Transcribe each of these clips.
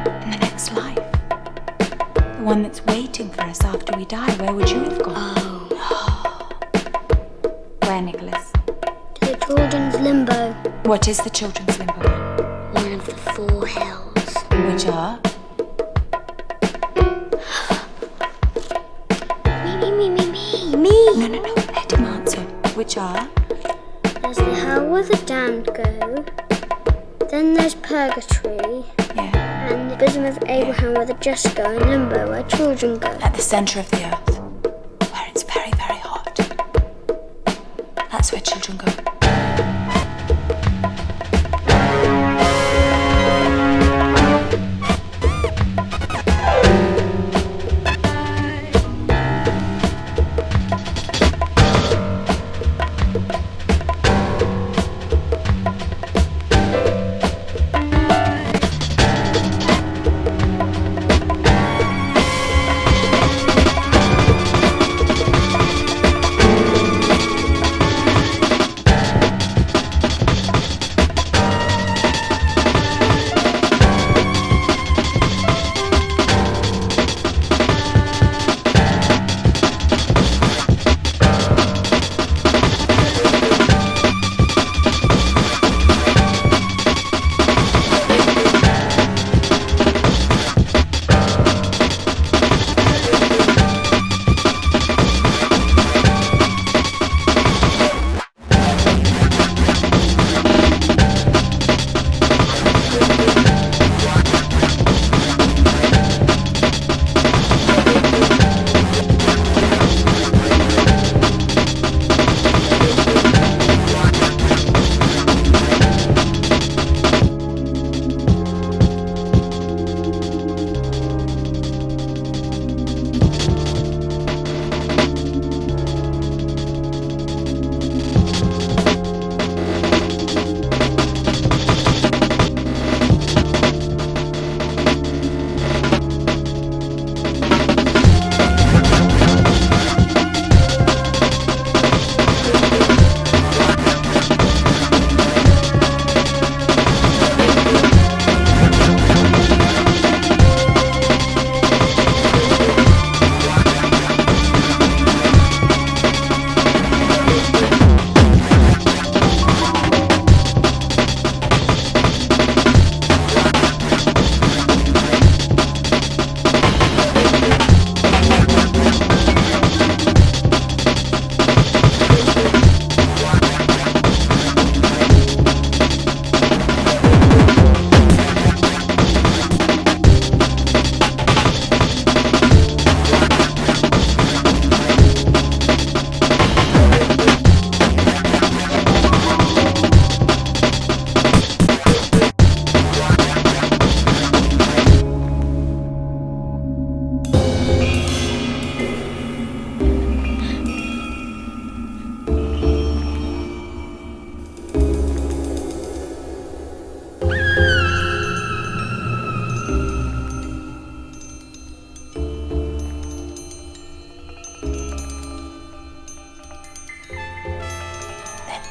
In the next life. The one that's waiting for us after we die. Where would you have gone? Oh. Where, Nicholas? To the children's limbo. What is the children's limbo? One of the 4 hells. Which are? Me. No, let him answer. Which are? There's the hell where the damned go. Then there's purgatory. Yeah. And the bosom of Abraham where the just go, and limbo where children go. At the centre of the earth, where it's very, very hot. That's where children go.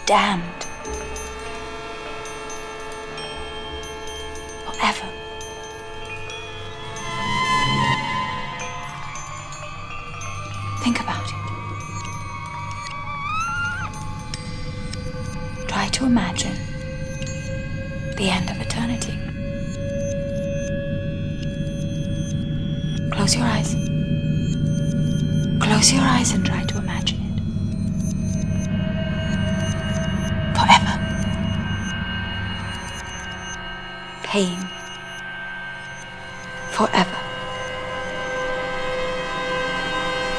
Damned. Forever. Think about it. Try to imagine the end of eternity. Close your eyes. Close your eyes and try to imagine it. Forever. Pain. Forever.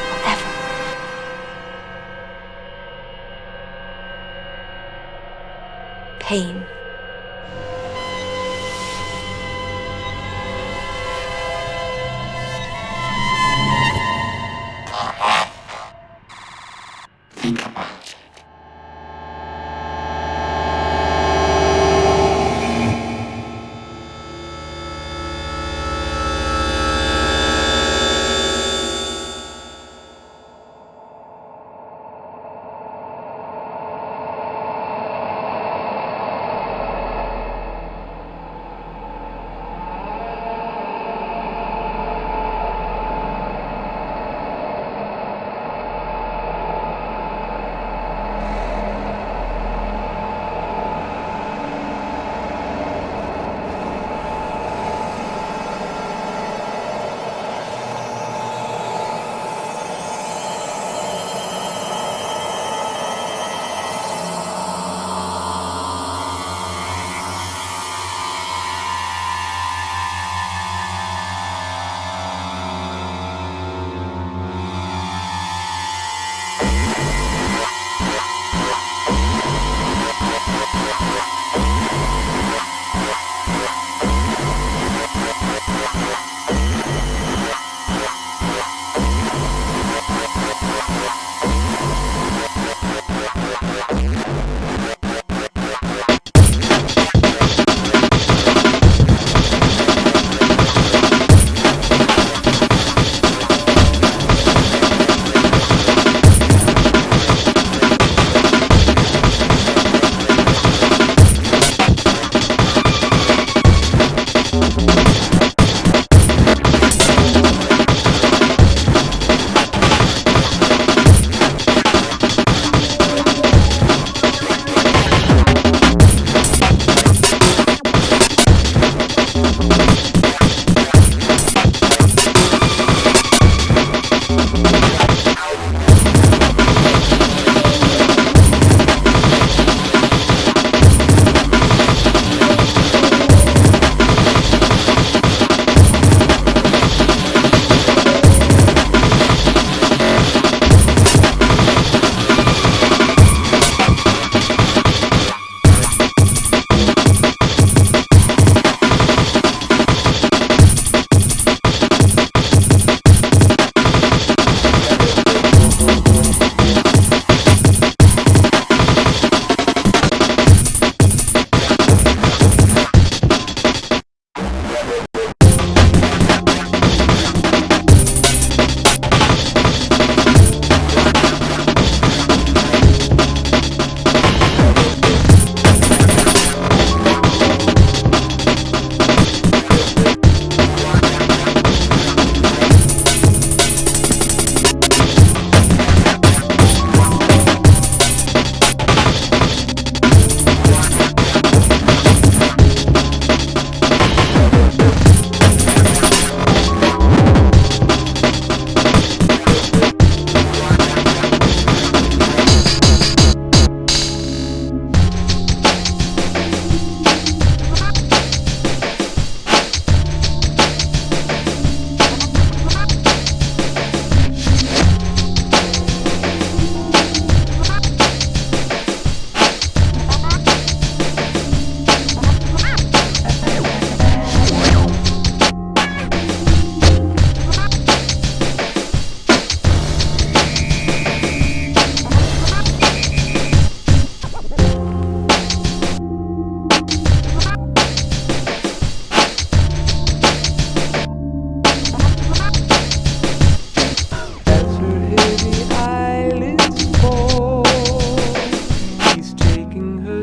Forever. Pain. Think about it.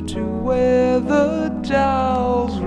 to where the dolls